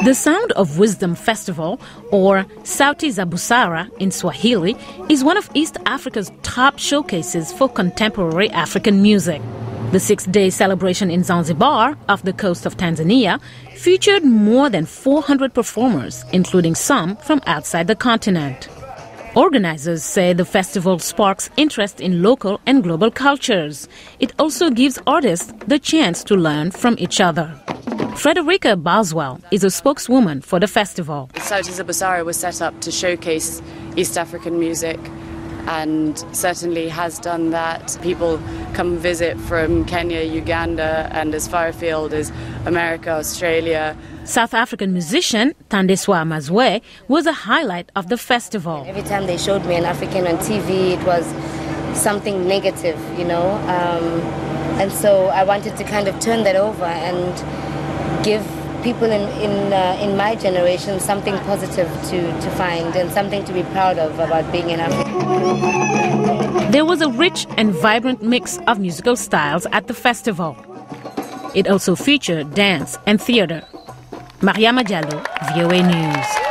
The Sound of Wisdom Festival, or Sauti za Busara in Swahili, is one of East Africa's top showcases for contemporary African music. The 6-day celebration in Zanzibar, off the coast of Tanzania, featured more than 400 performers, including some from outside the continent. Organizers say the festival sparks interest in local and global cultures. It also gives artists the chance to learn from each other. Frederica Boswell is a spokeswoman for the festival. Sauti za Busara was set up to showcase East African music and certainly has done that. People come visit from Kenya, Uganda and as far afield as America, Australia. South African musician Thandiswa Mazwe was a highlight of the festival. Every time they showed me an African on TV, it was something negative, and so I wanted to kind of turn that over and give people in my generation something positive to find and something to be proud of about being an African. There was a rich and vibrant mix of musical styles at the festival. It also featured dance and theater. Mariama Diallo, VOA News.